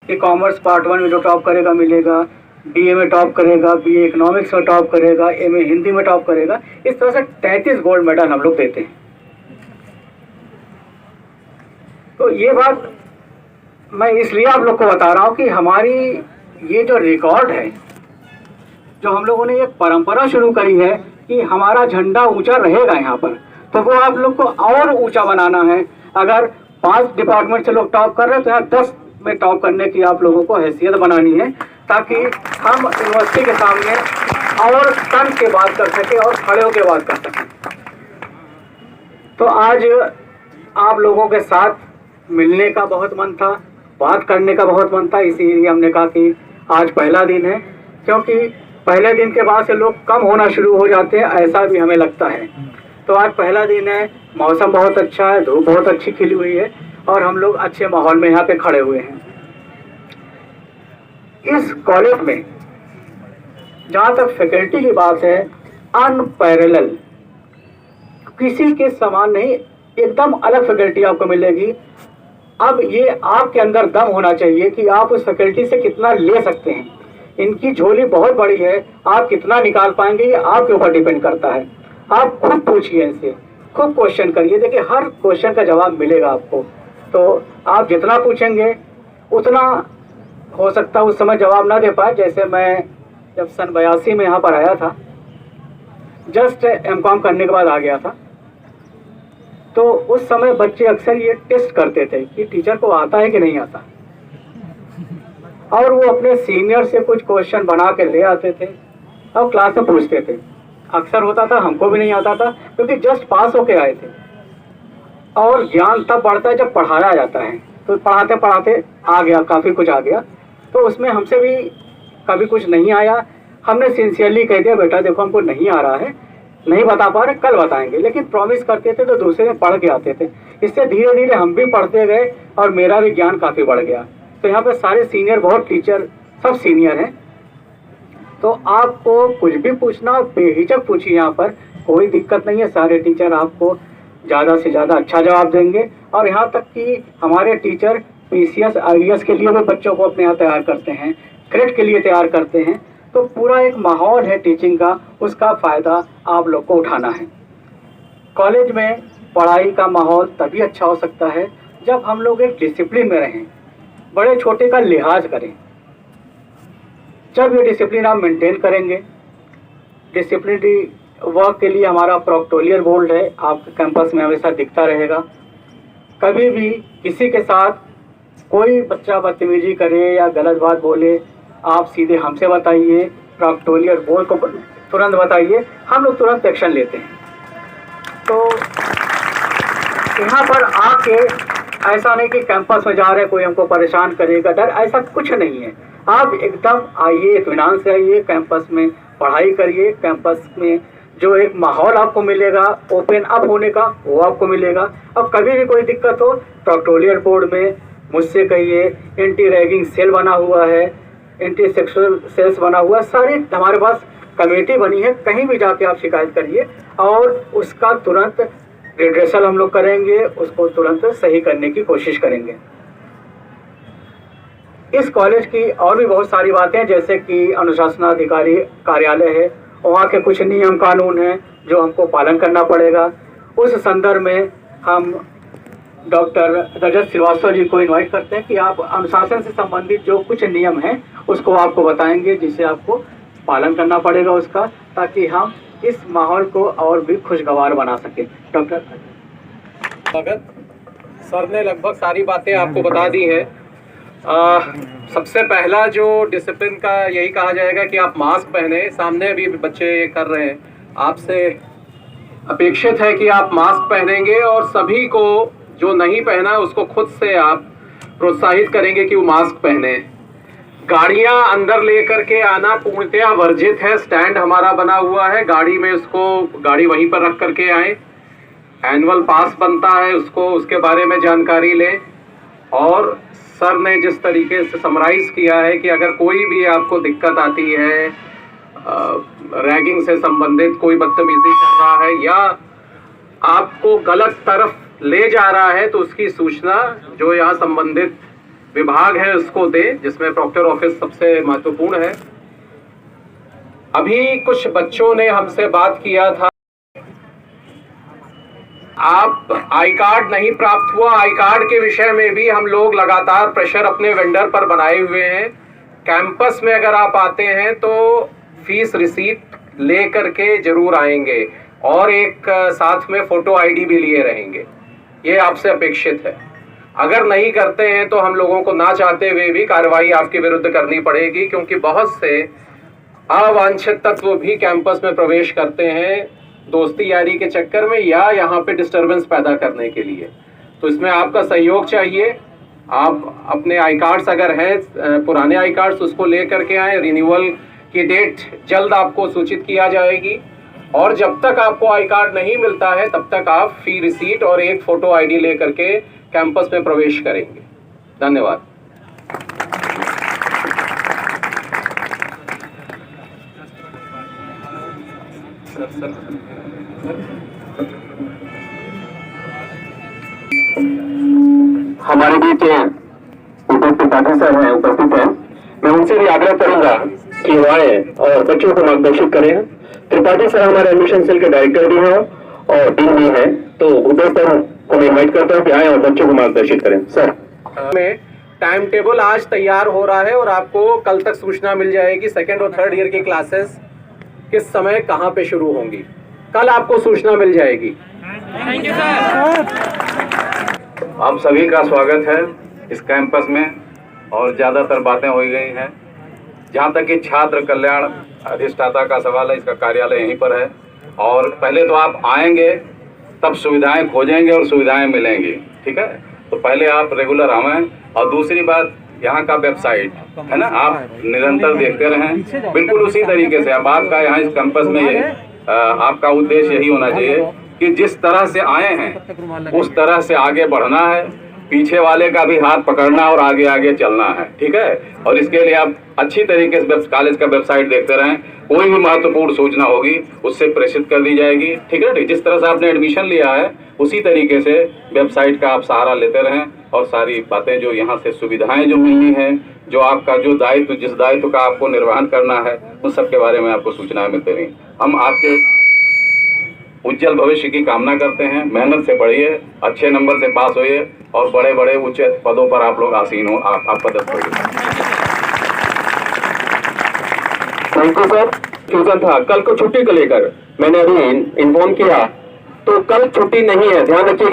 कि commerce part 1 में जो टॉप करेगा मिलेगा, BA में टॉप करेगा, BA इकोनॉमिक्स में टॉप करेगा, MA हिंदी में टॉप करेगा। इस तरह से 33 गोल्ड मेडल हम लोग देते हैं। तो ये बात मैं इसलिए आप लोग को बता रहा हूँ कि हमारी ये जो रिकॉर्ड है, जो हम लोगों ने ये परंपरा शुरू करी है कि हमारा झंडा ऊंचा रहेगा यहाँ पर, तो वो आप लोग को और ऊंचा बनाना है। अगर 5 डिपार्टमेंट से लोग टॉप कर रहे हैं तो यहाँ 10 में टॉप करने की आप लोगों को हैसियत बनानी है, ताकि हम यूनिवर्सिटी के सामने और तन के बात कर सके और खड़े होकर बात कर सकें। तो आज आप लोगों के साथ मिलने का बहुत मन था, बात करने का बहुत मन था, इसीलिए हमने कहा कि आज पहला दिन है, क्योंकि पहले दिन के बाद से लोग कम होना शुरू हो जाते हैं, ऐसा भी हमें लगता है। तो आज पहला दिन है, मौसम बहुत अच्छा है, धूप बहुत अच्छी खिली हुई है और हम लोग अच्छे माहौल में यहाँ पे खड़े हुए हैं। इस कॉलेज में जहाँ तक फैकल्टी की बात है, अनपैरेलल, किसी के समान नहीं, एकदम अलग फैकल्टी आपको मिलेगी। अब ये आपके अंदर दम होना चाहिए कि आप उस फैकल्टी से कितना ले सकते हैं। इनकी झोली बहुत बड़ी है, आप कितना निकाल पाएंगे ये आपके ऊपर डिपेंड करता है। आप खुद पूछिए इनसे, खुद क्वेश्चन करिए, देखिए हर क्वेश्चन का जवाब मिलेगा आपको। तो आप जितना पूछेंगे उतना हो सकता है उस समय जवाब ना दे पाए। जैसे मैं जब सन 82 में यहाँ पर आया था, जस्ट MCOM करने के बाद आ गया था, तो उस समय बच्चे अक्सर ये टेस्ट करते थे कि टीचर को आता है कि नहीं आता, और वो अपने सीनियर से कुछ क्वेश्चन बना के ले आते थे और क्लास में पूछते थे। अक्सर होता था हमको भी नहीं आता था, क्योंकि जस्ट पास होके आए थे। और ज्ञान तब बढ़ता है जब पढ़ाया जाता है, तो पढ़ाते पढ़ाते आ गया, काफ़ी कुछ आ गया। तो उसमें हमसे भी कभी कुछ नहीं आया, हमने सिंसियरली कह दिया बेटा देखो हमको नहीं आ रहा है, नहीं बता पा रहे, कल बताएंगे। लेकिन प्रॉमिस करते थे तो दूसरे दिन पढ़ के आते थे। इससे धीरे धीरे हम भी पढ़ते गए और मेरा भी ज्ञान काफ़ी बढ़ गया। तो यहाँ पे सारे सीनियर, बहुत टीचर सब सीनियर हैं, तो आपको कुछ भी पूछना बेहिचक पूछिए, यहाँ पर कोई दिक्कत नहीं है। सारे टीचर आपको ज़्यादा से ज़्यादा अच्छा जवाब देंगे। और यहाँ तक कि हमारे टीचर PCS IAS के लिए भी बच्चों को अपने यहाँ तैयार करते हैं, क्रेट के लिए तैयार करते हैं। तो पूरा एक माहौल है टीचिंग का, उसका फ़ायदा आप लोग को उठाना है। कॉलेज में पढ़ाई का माहौल तभी अच्छा हो सकता है जब हम लोग एक डिसिप्लिन में रहें, बड़े छोटे का लिहाज करें। जब ये डिसिप्लिन आप मेंटेन करेंगे, डिसिप्लिनरी वर्क के लिए हमारा प्रोक्टोरियल बोर्ड है, आपके कैंपस में हमेशा दिखता रहेगा। कभी भी किसी के साथ कोई बच्चा बदतमीजी करे या गलत बात बोले, आप सीधे हमसे बताइए, प्रोक्टोरियल बोर्ड को तुरंत बताइए, हम लोग तुरंत एक्शन लेते हैं। तो यहाँ पर आके ऐसा नहीं कि कैंपस में जा रहे कोई हमको परेशान करेगा, डर ऐसा कुछ नहीं है। आप एकदम आइए, इत्मीनान से आइए, कैंपस में पढ़ाई करिए। कैंपस में जो एक माहौल आपको मिलेगा ओपन अप होने का, वो आपको मिलेगा। अब कभी भी कोई दिक्कत हो, प्रोक्टोरियल बोर्ड में मुझसे कहिए। एंटी रैगिंग सेल बना हुआ है, एंटी सेक्सुअल सेल्स बना हुआ है, सारी हमारे पास कमेटी बनी है। कहीं भी जाके आप शिकायत करिए और उसका तुरंत रिड्रेसल हम लोग करेंगे, उसको तुरंत सही करने की कोशिश करेंगे। इस कॉलेज की और भी बहुत सारी बातें हैं, जैसे कि अनुशासनाधिकारी कार्यालय है, वहाँ के कुछ नियम कानून हैं जो हमको पालन करना पड़ेगा। उस संदर्भ में हम डॉक्टर रजत श्रीवास्तव जी को इनवाइट करते हैं कि आप अनुशासन से संबंधित जो कुछ नियम हैं उसको आपको बताएंगे, जिसे आपको पालन करना पड़ेगा उसका, ताकि हम इस माहौल को और भी खुशगवार बना सकें। डॉक्टर स्वागत। सर ने लगभग सारी बातें आपको बता दी है। सबसे पहला जो डिसिप्लिन का यही कहा जाएगा कि आप मास्क पहने। सामने भी बच्चे ये कर रहे हैं, आपसे अपेक्षित है कि आप मास्क पहनेंगे और सभी को जो नहीं पहना है उसको खुद से आप प्रोत्साहित करेंगे कि वो मास्क पहने। गाड़ियां अंदर लेकर के आना पूर्णतया वर्जित है। स्टैंड हमारा बना हुआ है, गाड़ी में उसको गाड़ी वहीं पर रख करके आए। एनुअल पास बनता है, उसको उसके बारे में जानकारी लें। और सर ने जिस तरीके से समराइज किया है कि अगर कोई भी आपको दिक्कत आती है, रैगिंग से संबंधित कोई बदतमीजी कर रहा है या आपको गलत तरफ ले जा रहा है, तो उसकी सूचना जो यहाँ संबंधित विभाग है उसको दे, जिसमें प्रॉक्टर ऑफिस सबसे महत्वपूर्ण है। अभी कुछ बच्चों ने हमसे बात किया था, आप आई कार्ड नहीं प्राप्त हुआ। आई कार्ड के विषय में भी हम लोग लगातार प्रेशर अपने वेंडर पर बनाए हुए हैं। कैंपस में अगर आप आते हैं तो फीस रिसीट ले करके जरूर आएंगे और एक साथ में फोटो आईडी भी लिए रहेंगे, ये आपसे अपेक्षित है। अगर नहीं करते हैं तो हम लोगों को ना चाहते हुए भी कार्रवाई आपके विरुद्ध करनी पड़ेगी, क्योंकि बहुत से अवांछित तत्व भी कैंपस में प्रवेश करते हैं दोस्ती यारी के चक्कर में या यहाँ पे डिस्टरबेंस पैदा करने के लिए। तो इसमें आपका सहयोग चाहिए। आप अपने आई कार्ड्स अगर हैं पुराने आई कार्ड्स उसको ले करके आए, रिन्यूअल की डेट जल्द आपको सूचित किया जाएगी। और जब तक आपको आई कार्ड नहीं मिलता है तब तक आप फी रिसीट और एक फोटो आईडी ले करके कैंपस में प्रवेश करेंगे। धन्यवाद। हमारे बीच त्रिपाठी सर हैं, उपस्थित हैं। मैं उनसे भी आग्रह करूंगा कि वो आए और बच्चों को मार्गदर्शित करें। त्रिपाठी सर हमारे एडमिशन सेल के डायरेक्टर भी हैं और डीन भी हैं, तो भूपेश सर को मैं इन्वाइट करता हूँ कि आए और बच्चों को मार्गदर्शित करें। सर में टाइम टेबल आज तैयार हो रहा है और आपको कल तक सूचना मिल जाएगी सेकेंड और थर्ड ईयर की क्लासेस किस समय कहाँ पे शुरू होंगी। कल आपको सूचना मिल जाएगी। Thank you sir. आप सभी का स्वागत है इस कैंपस में और ज़्यादातर बातें हो गई हैं। जहाँ तक कि छात्र कल्याण अधिष्ठाता का सवाल है, इसका कार्यालय यहीं पर है और पहले तो आप आएंगे तब सुविधाएं खोजेंगे और सुविधाएं मिलेंगी, ठीक है। तो पहले आप रेगुलर आवें और दूसरी बात यहाँ का वेबसाइट है ना, आप निरंतर देखते रहें। बिल्कुल उसी तरीके से अब आपका यहाँ इस कैंपस में ये आपका उद्देश्य यही होना चाहिए कि जिस तरह से आए हैं उस तरह से आगे बढ़ना है, पीछे वाले का भी हाथ पकड़ना और आगे आगे चलना है, ठीक है। और इसके लिए आप अच्छी तरीके से कॉलेज का वेबसाइट देखते रहें। कोई भी महत्वपूर्ण सूचना होगी उससे प्रेषित कर दी जाएगी, ठीक है। जिस तरह से आपने एडमिशन लिया है उसी तरीके से वेबसाइट का आप सहारा लेते रहें और सारी बातें जो यहाँ से सुविधाएं जो मिलनी है, जो आपका जो दायित्व जिस दायित्व का आपको निर्वहन करना है उन सब के बारे में आपको सूचनाएं मिलती रही। हम आपके उज्जवल भविष्य की कामना करते हैं। मेहनत से पढ़िए, अच्छे नंबर से पास होइए और बड़े बड़े उच्च पदों पर आप लोग आसीन हो, आप पदस्थ होइए। Thank you sir. फ्यूजन था कल को छुट्टी को लेकर मैंने अभी इन्फॉर्म किया, तो कल छुट्टी नहीं है, ध्यान रखिएगा।